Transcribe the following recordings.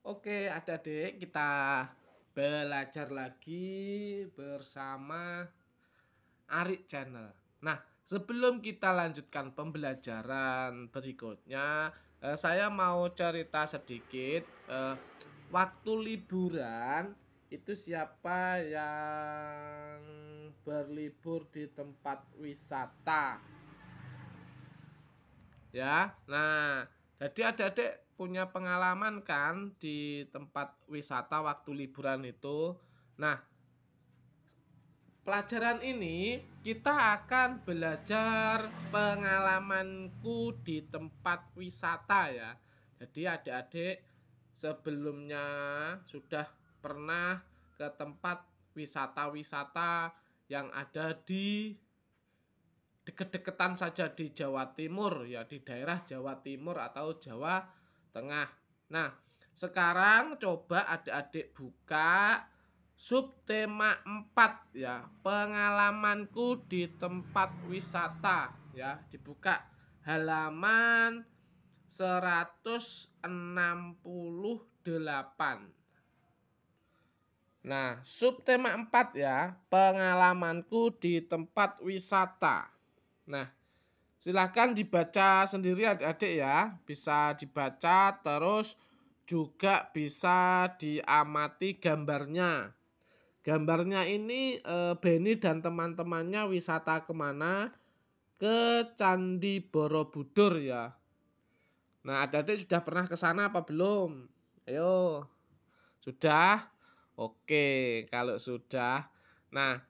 Oke, adik-adik, kita belajar lagi bersama Arik Channel. Nah, sebelum kita lanjutkan pembelajaran berikutnya, saya mau cerita sedikit. Waktu liburan itu siapa yang berlibur di tempat wisata? Ya, nah, jadi adik-adik punya pengalaman kan di tempat wisata waktu liburan itu. Nah, pelajaran ini kita akan belajar pengalamanku di tempat wisata ya. Jadi adik-adik sebelumnya sudah pernah ke tempat wisata-wisata yang ada di deket-deketan saja di Jawa Timur ya, di daerah Jawa Timur atau Jawa Tengah. Nah, sekarang coba adik-adik buka subtema 4 ya, pengalamanku di tempat wisata ya, dibuka halaman 168. Nah, subtema 4 ya, pengalamanku di tempat wisata. Nah, silahkan dibaca sendiri adik-adik ya. Bisa dibaca terus juga bisa diamati gambarnya. Gambarnya ini Benny dan teman-temannya wisata kemana? Ke Candi Borobudur ya. Nah, adik-adik sudah pernah ke sana apa belum? Ayo. Sudah? Oke, kalau sudah. Nah,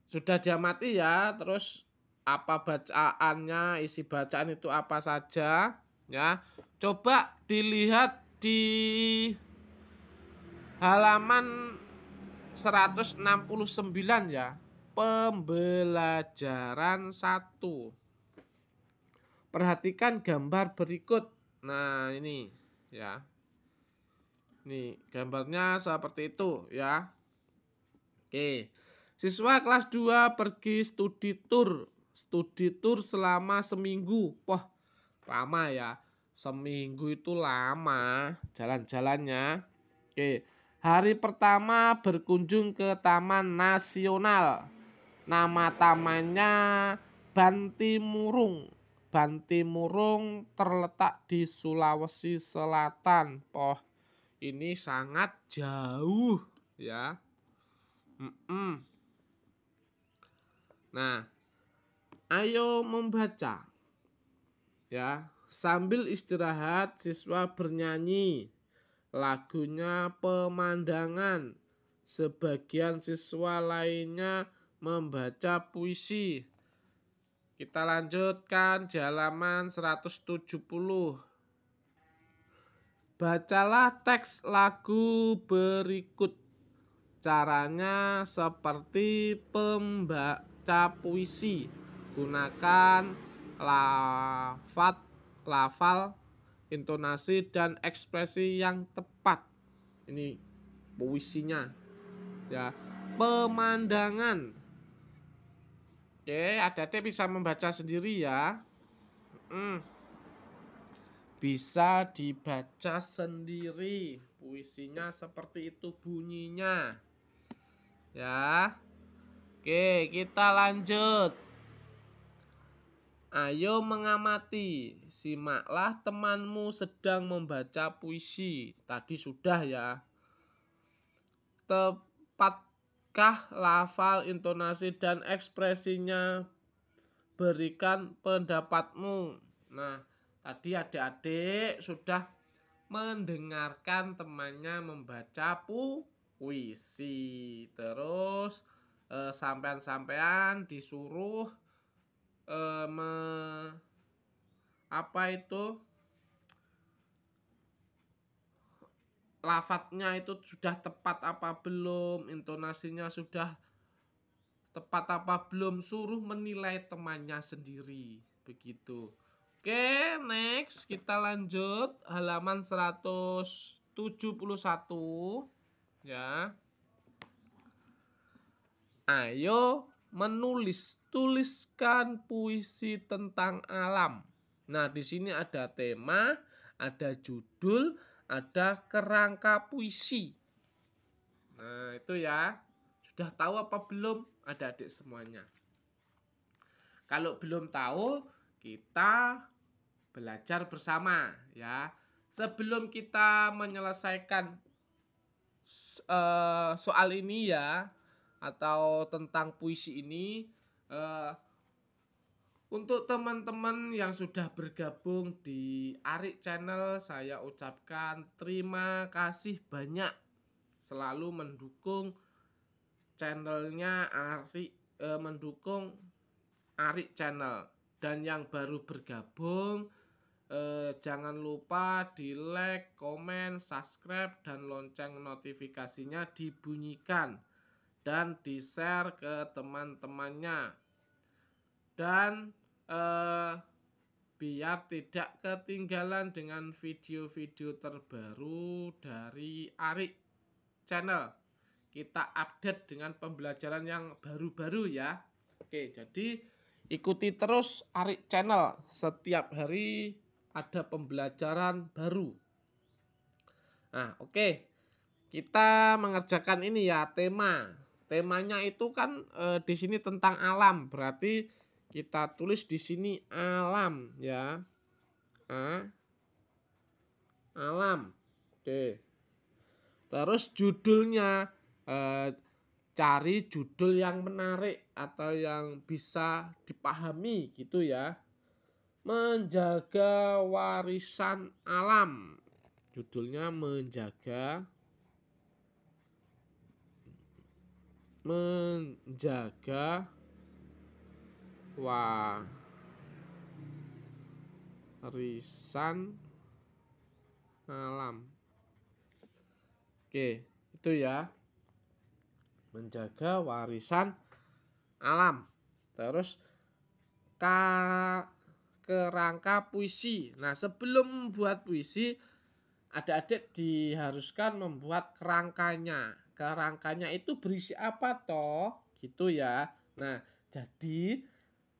sudah diamati ya, terus apa bacaannya, isi bacaan itu apa saja ya. Coba dilihat di halaman 169 ya. Pembelajaran 1. Perhatikan gambar berikut. Nah, ini ya. Nih, gambarnya seperti itu ya. Oke. Siswa kelas 2 pergi studi tour. Studi tour selama seminggu. Wah, lama ya. Seminggu itu lama jalan-jalannya. Oke. Hari pertama berkunjung ke Taman Nasional. Nama tamannya Bantimurung. Bantimurung terletak di Sulawesi Selatan. Oh, ini sangat jauh ya. Nah, ayo membaca ya. Sambil istirahat siswa bernyanyi. Lagunya pemandangan. Sebagian siswa lainnya membaca puisi. Kita lanjutkan di halaman 170. Bacalah teks lagu berikut. Caranya seperti pembaca puisi. Gunakan lafal, intonasi, dan ekspresi yang tepat. Ini puisinya ya. Pemandangan. Oke, adik-adik bisa membaca sendiri ya. Bisa dibaca sendiri. Puisinya seperti itu bunyinya. Ya. Oke, kita lanjut. Ayo mengamati. Simaklah temanmu sedang membaca puisi. Tadi sudah ya. Tepatkah lafal, intonasi, dan ekspresinya? Berikan pendapatmu. Nah, tadi adik-adik sudah mendengarkan temannya membaca puisi. Terus sampean-sampean disuruh lafadznya itu sudah tepat apa belum, intonasinya sudah tepat apa belum, suruh menilai temannya sendiri begitu. Oke, next kita lanjut halaman 171 ya. Ayo menulis, tuliskan puisi tentang alam. Nah, di sini ada tema, ada judul, ada kerangka puisi. Nah, itu ya. Sudah tahu apa belum adik-adik semuanya? Kalau belum tahu, kita belajar bersama ya. Sebelum kita menyelesaikan soal ini ya, atau tentang puisi ini, untuk teman-teman yang sudah bergabung di Arik Channel, saya ucapkan terima kasih banyak selalu mendukung channelnya Arik, mendukung Arik Channel. Dan yang baru bergabung, jangan lupa di like, komen, subscribe, dan lonceng notifikasinya dibunyikan dan di share ke teman-temannya. Dan biar tidak ketinggalan dengan video-video terbaru dari Arik Channel. Kita update dengan pembelajaran yang baru-baru ya. Oke, jadi ikuti terus Arik Channel. Setiap hari ada pembelajaran baru. Nah, oke. Kita mengerjakan ini ya, tema. Temanya itu kan di sini tentang alam. Berarti kita tulis di sini alam ya. Alam. Oke. Terus judulnya, cari judul yang menarik atau yang bisa dipahami gitu ya. Menjaga warisan alam. Judulnya menjaga warisan alam. Oke, itu ya. Menjaga warisan alam. Terus kerangka puisi. Nah, sebelum membuat puisi, adik-adik diharuskan membuat kerangkanya. Kerangkanya itu berisi apa toh? Gitu ya. Nah, jadi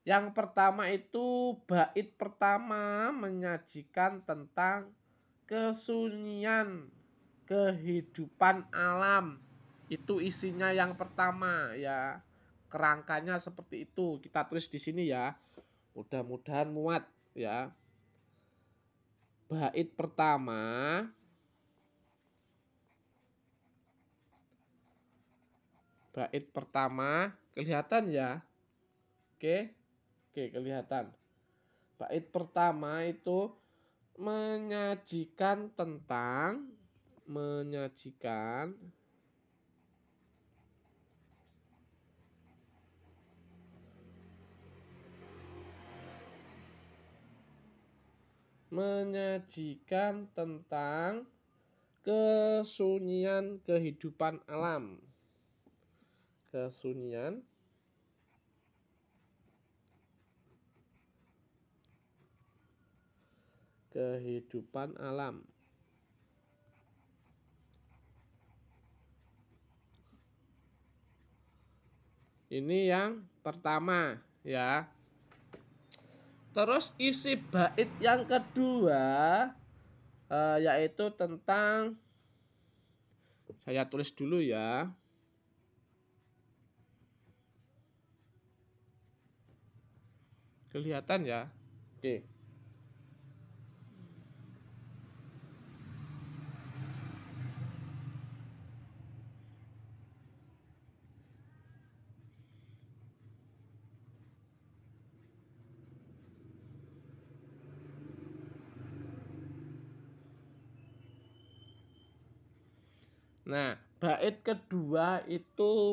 yang pertama itu bait pertama menyajikan tentang kesunyian kehidupan alam. Itu isinya yang pertama ya. Kerangkanya seperti itu. Kita tulis di sini ya. Mudah-mudahan muat ya. Bait pertama kelihatan ya. Oke, kelihatan. Bait pertama itu menyajikan tentang kesunyian kehidupan alam. Kesunyian kehidupan alam. Ini yang pertama ya. Terus isi bait yang kedua yaitu tentang, saya tulis dulu ya. Kelihatan ya. Oke. Nah, bait kedua itu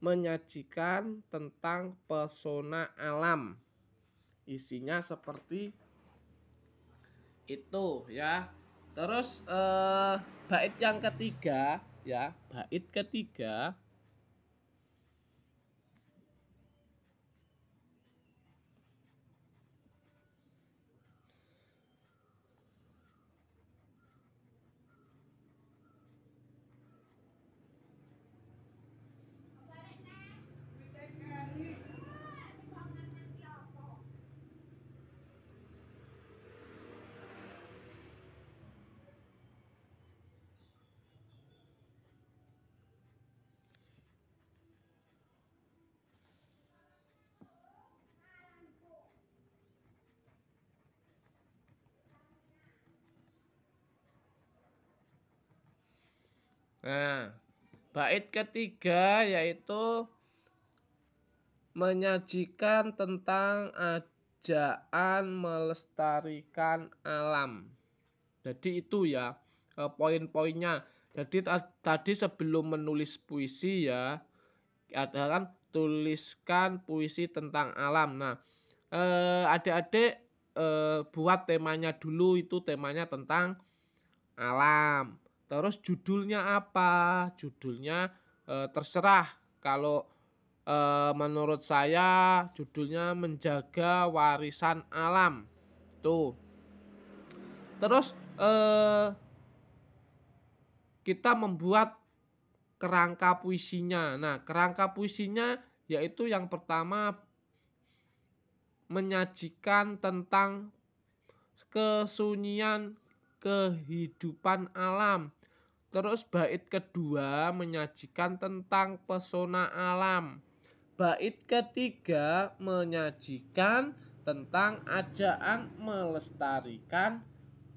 menyajikan tentang pesona alam. Isinya seperti itu ya. Terus bait yang ketiga ya, bait ketiga Nah, bait ketiga yaitu menyajikan tentang ajaan melestarikan alam. Jadi itu ya poin-poinnya. Jadi tadi sebelum menulis puisi ya, ada kan tuliskan puisi tentang alam. Nah, adik-adik buat temanya dulu, itu temanya tentang alam. Terus judulnya apa? Judulnya terserah. Kalau menurut saya judulnya menjaga warisan alam. Tuh. Terus kita membuat kerangka puisinya. Nah, kerangka puisinya yaitu yang pertama menyajikan tentang kesunyian kehidupan alam. Terus bait kedua menyajikan tentang pesona alam. Bait ketiga menyajikan tentang ajaan melestarikan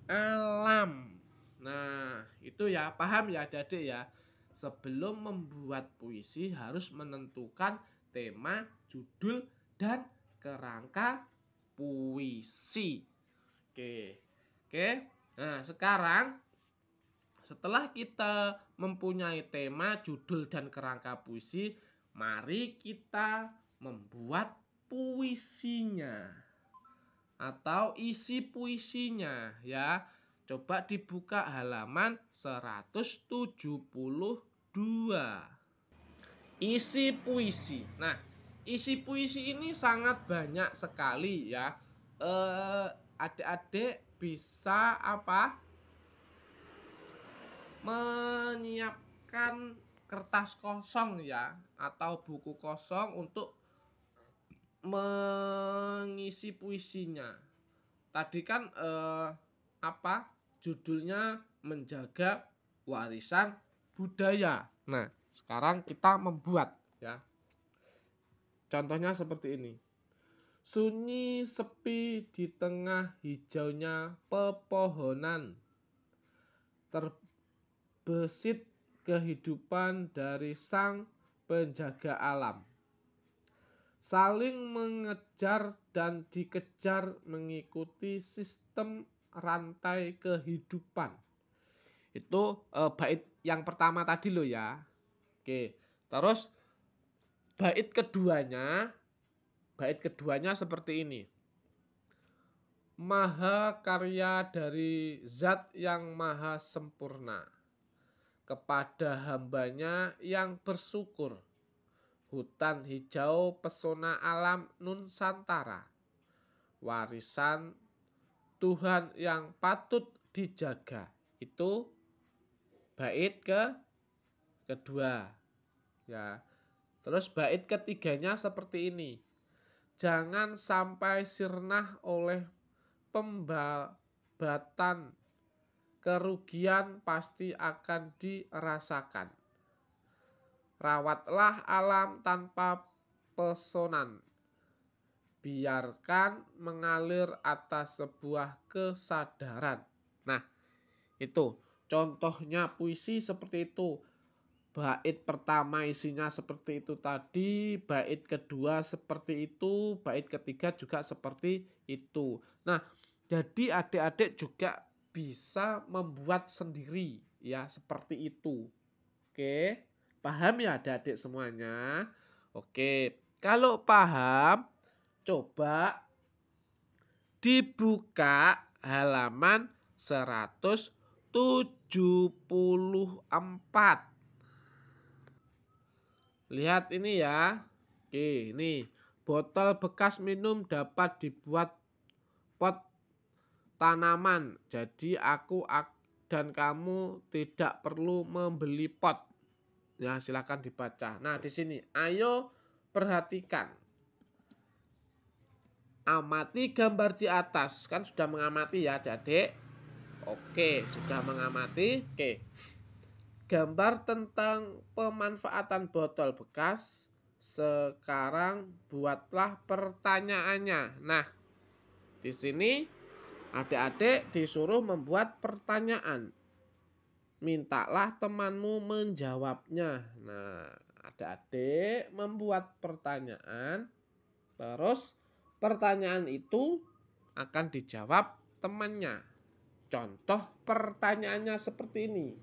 alam. Nah, itu ya, paham ya adik-adik ya. Sebelum membuat puisi harus menentukan tema, judul, dan kerangka puisi. Oke. Oke. Nah, sekarang setelah kita mempunyai tema, judul, dan kerangka puisi, mari kita membuat puisinya atau isi puisinya ya. Coba dibuka halaman 172. Isi puisi. Nah, isi puisi ini sangat banyak sekali ya. Adik-adik bisa menyiapkan kertas kosong ya atau buku kosong untuk mengisi puisinya. Tadi kan judulnya menjaga warisan budaya. Nah, sekarang kita membuat ya. Contohnya seperti ini. Sunyi sepi di tengah hijaunya pepohonan. Terbesit kehidupan dari sang penjaga alam. Saling mengejar dan dikejar mengikuti sistem rantai kehidupan. Itu bait yang pertama tadi loh ya. Oke, terus bait keduanya seperti ini. Maha karya dari zat yang maha sempurna, kepada hambanya yang bersyukur. Hutan hijau pesona alam Nusantara, warisan Tuhan yang patut dijaga. Itu bait kedua ya. Terus bait ketiganya seperti ini. Jangan sampai sirna oleh pembabatan, kerugian pasti akan dirasakan. Rawatlah alam tanpa pesonan, biarkan mengalir atas sebuah kesadaran. Nah, itu contohnya puisi seperti itu. Bait pertama isinya seperti itu tadi, bait kedua seperti itu, bait ketiga juga seperti itu. Nah, jadi adik-adik juga bisa membuat sendiri ya, seperti itu. Oke, paham ya adik-adik semuanya? Oke, kalau paham, coba dibuka halaman 174. Lihat ini ya. Oke, ini botol bekas minum dapat dibuat pot tanaman. Jadi aku dan kamu tidak perlu membeli pot. Ya, silakan dibaca. Nah, di sini ayo perhatikan. Amati gambar di atas. Kan sudah mengamati ya adik-adik. Oke, sudah mengamati. Oke. Gambar tentang pemanfaatan botol bekas. Sekarang buatlah pertanyaannya. Nah, di sini adik-adik disuruh membuat pertanyaan. mintalah temanmu menjawabnya. Nah, adik-adik membuat pertanyaan, terus pertanyaan itu akan dijawab temannya. Contoh pertanyaannya seperti ini.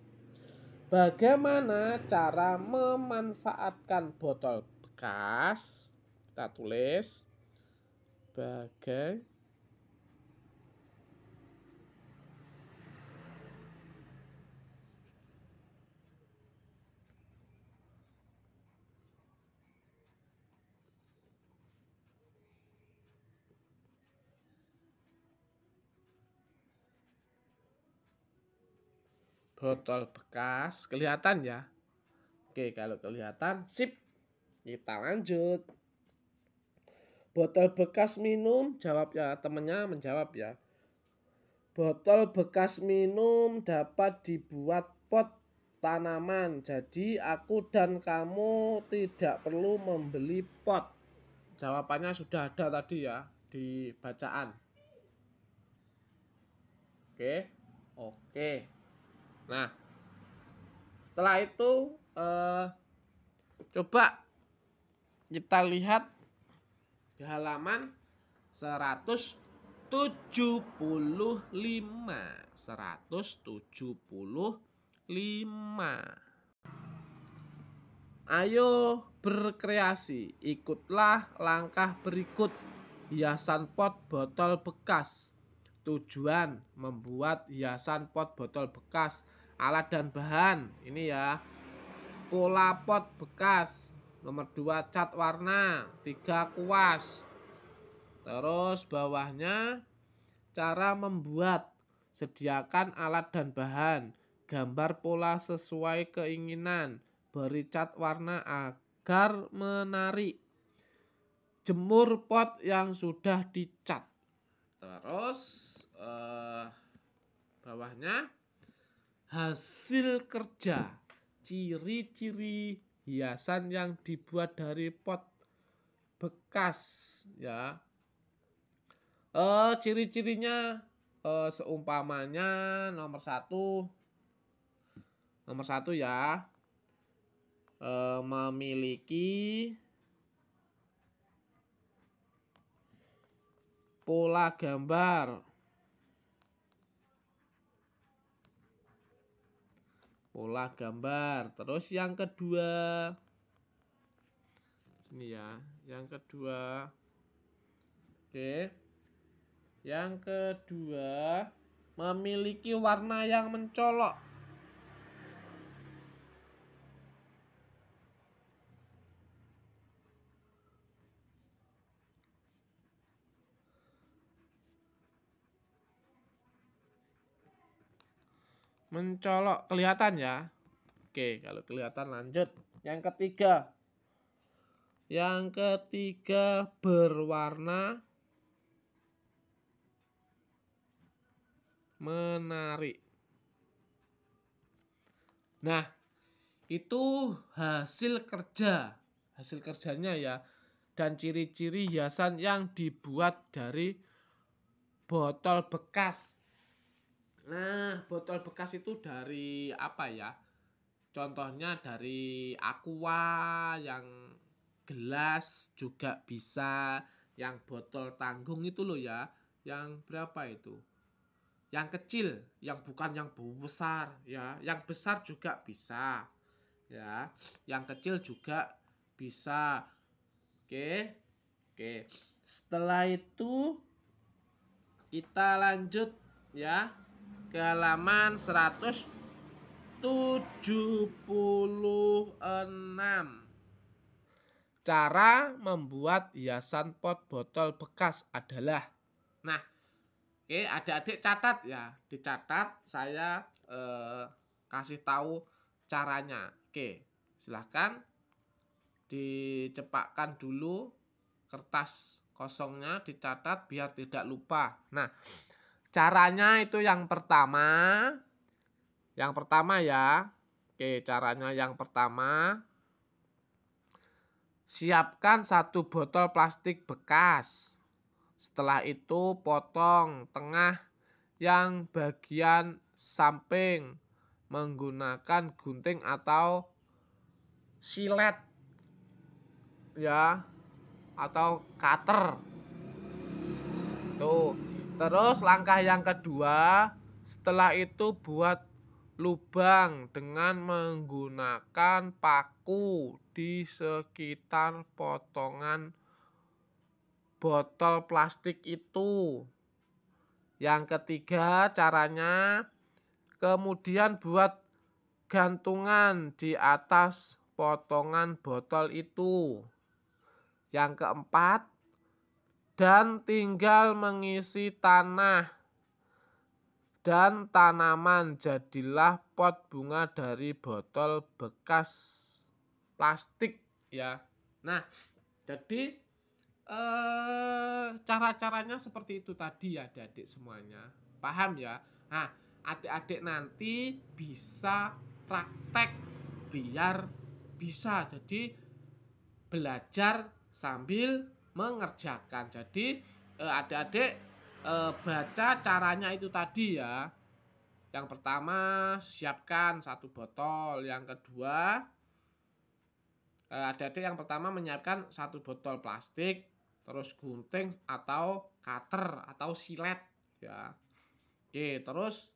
Bagaimana cara memanfaatkan botol bekas? Kita tulis botol bekas. Kelihatan ya? Oke, kalau kelihatan, sip. Kita lanjut. Botol bekas minum, jawab ya. Temennya menjawab ya. Botol bekas minum dapat dibuat pot tanaman. Jadi aku dan kamu tidak perlu membeli pot. Jawabannya sudah ada tadi ya di bacaan. Oke. Oke. Nah, setelah itu coba kita lihat di halaman 175. Ayo berkreasi, ikutlah langkah berikut. Hiasan pot botol bekas. Tujuan membuat hiasan pot botol bekas. Alat dan bahan, ini ya. Pola pot bekas. Nomor 2 cat warna, 3 kuas. Terus bawahnya cara membuat. Sediakan alat dan bahan. Gambar pola sesuai keinginan. Beri cat warna agar menarik. Jemur pot yang sudah dicat. Terus bawahnya hasil kerja. Ciri-ciri hiasan yang dibuat dari pot bekas ya. Ciri-cirinya seumpamanya nomor satu ya, memiliki pola gambar. Terus yang kedua, ini ya, yang kedua. Oke. Yang kedua, memiliki warna yang mencolok. Mencolok, kelihatan ya. Oke, kalau kelihatan lanjut. Yang ketiga berwarna menarik. Nah, itu hasil kerjanya ya. Dan ciri-ciri hiasan yang dibuat dari botol bekas. Nah, botol bekas itu dari apa ya? Contohnya dari aqua, yang gelas juga bisa, yang botol tanggung itu loh ya. Yang berapa itu? Yang kecil, yang bukan yang besar ya. Yang besar juga bisa. Ya, yang kecil juga bisa. Oke. Setelah itu kita lanjut ya ke halaman 176. Cara membuat hiasan pot botol bekas adalah. Nah, oke, adik-adik catat ya. Dicatat, saya kasih tahu caranya. Oke, silahkan dicepakkan dulu kertas kosongnya, dicatat biar tidak lupa. Nah, caranya itu yang pertama ya. Oke, caranya yang pertama, siapkan 1 botol plastik bekas. Setelah itu potong tengah yang bagian samping menggunakan gunting atau silet ya, atau cutter. Tuh. Terus langkah yang kedua, setelah itu buat lubang dengan menggunakan paku di sekitar potongan botol plastik itu. Yang ketiga caranya, kemudian buat gantungan di atas potongan botol itu. Yang keempat, dan tinggal mengisi tanah dan tanaman, jadilah pot bunga dari botol bekas plastik ya. Nah, jadi cara-caranya seperti itu tadi ya adik-adik semuanya. Paham ya? Nah, adik-adik nanti bisa praktek biar bisa jadi belajar sambil mengerjakan. Jadi adik-adik baca caranya itu tadi ya. Yang pertama siapkan satu botol. Yang kedua adik-adik yang pertama menyiapkan satu botol plastik, terus gunting atau cutter atau silet ya. Oke, terus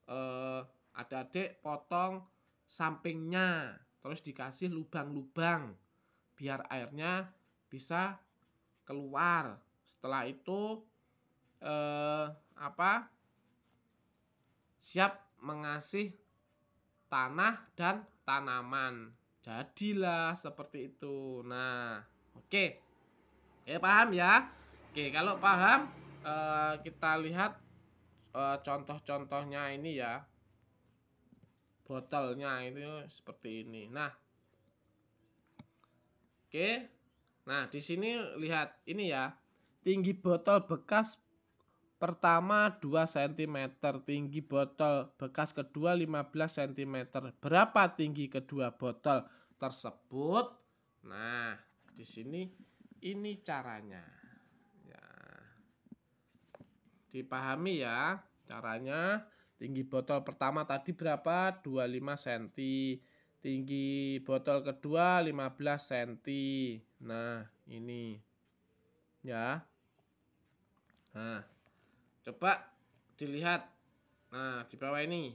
adik-adik potong sampingnya, terus dikasih lubang-lubang biar airnya bisa keluar. Setelah itu siap mengasih tanah dan tanaman. Jadilah seperti itu. Nah, oke. Paham ya? Oke, kalau paham kita lihat contoh-contohnya ini ya. Botolnya itu seperti ini. Nah, oke. Nah, di sini lihat ini ya. Tinggi botol bekas pertama 2 cm, tinggi botol bekas kedua 15 cm. Berapa tinggi kedua botol tersebut? Nah, di sini ini caranya. Ya. Dipahami ya caranya. Tinggi botol pertama tadi berapa? 25 cm. Tinggi botol kedua 15 cm. Nah, ini. Ya. Nah, coba dilihat. Nah, di bawah ini.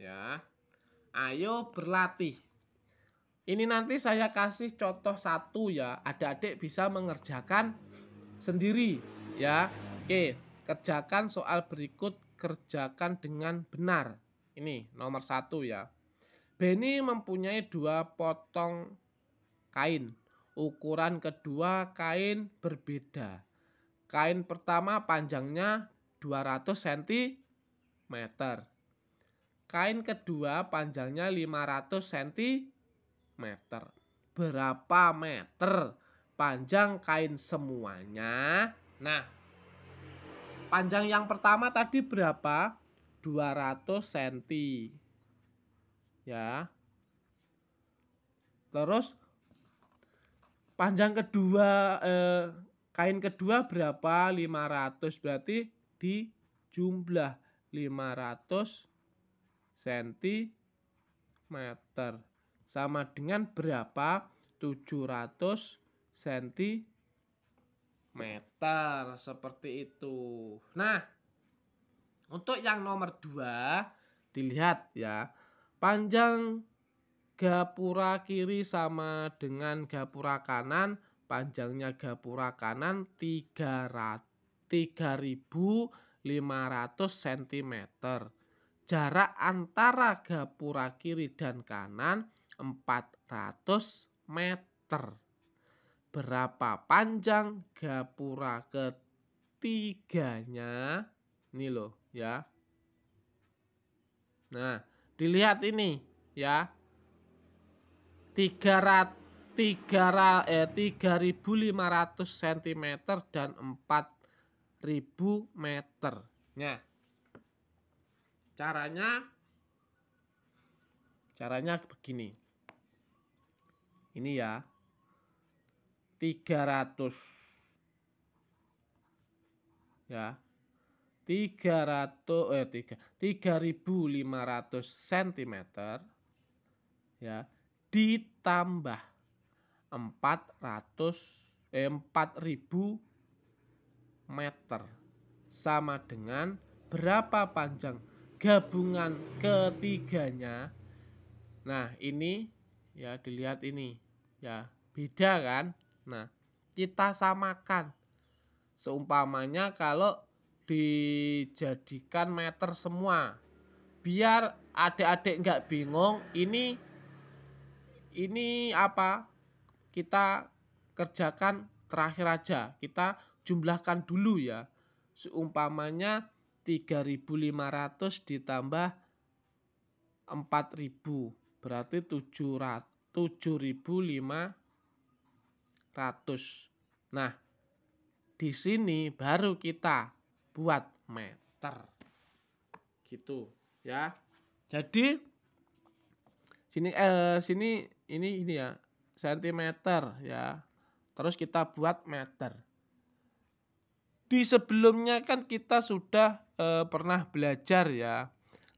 Ya. Ayo berlatih. Ini nanti saya kasih contoh satu ya. Adik-adik bisa mengerjakan sendiri ya. Oke, kerjakan soal berikut, kerjakan dengan benar. Ini nomor 1 ya. Benny mempunyai 2 potong kain. Ukuran kedua kain berbeda. Kain pertama panjangnya 200 cm. Kain kedua panjangnya 500 cm. Berapa meter panjang kain semuanya? Nah, panjang yang pertama tadi berapa? 200 cm. Ya. Terus panjang kedua kain kedua berapa? 500. Berarti dijumlah 500 cm sama dengan berapa? 700 cm. Seperti itu. Nah, untuk yang nomor 2 dilihat ya. Panjang gapura kiri sama dengan gapura kanan. Panjangnya gapura kanan 3.500 cm. Jarak antara gapura kiri dan kanan 400 meter. Berapa panjang gapura ketiganya? Ini loh ya. Nah, dilihat ini ya. 3.500 cm dan 4.000 meter. Nah, caranya begini. Ini ya. 300 ya. 3.500 cm ya ditambah 4.000 meter sama dengan berapa panjang gabungan ketiganya. Nah, ini ya dilihat ini ya beda kan. Nah, kita samakan. Seumpamanya kalau dijadikan meter semua, biar adik-adik nggak bingung ini apa, kita kerjakan terakhir aja, kita jumlahkan dulu ya. Seumpamanya 3.500 ditambah 4.000 berarti 7.500. Nah, di sini baru kita buat meter. Gitu ya. Jadi sini ini ya sentimeter ya. Terus kita buat meter. Di sebelumnya kan kita sudah pernah belajar ya.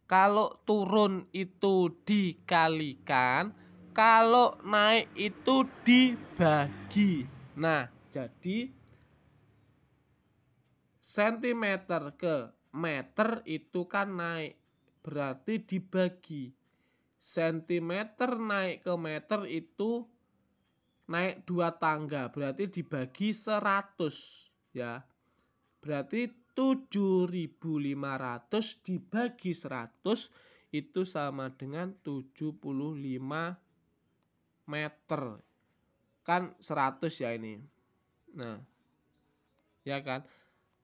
Kalau turun itu dikalikan, kalau naik itu dibagi. Nah, jadi sentimeter ke meter itu kan naik, berarti dibagi. Sentimeter naik ke meter itu naik 2 tangga, berarti dibagi 100 ya. Berarti 7.500 dibagi 100 itu sama dengan 75 meter. Kan 100 ya ini. Nah, ya kan.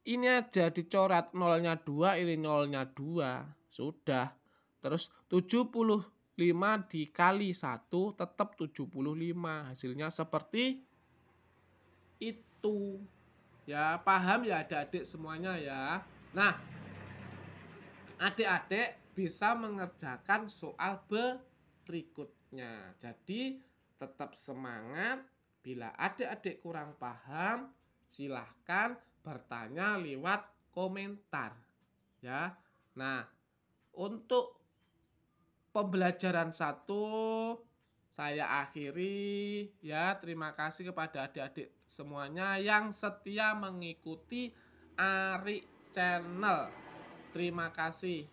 Ini aja dicoret nolnya 2, ini nolnya 2. Sudah. Terus 75 dikali 1 tetap 75. Hasilnya seperti itu. Ya, paham ya adik-adik semuanya ya. Nah, adik-adik bisa mengerjakan soal berikutnya. Jadi, tetap semangat. Bila adik-adik kurang paham, silahkan bertanya lewat komentar. Ya. Nah, untuk pembelajaran 1 saya akhiri ya. Terima kasih kepada adik-adik semuanya yang setia mengikuti Ari Channel. Terima kasih.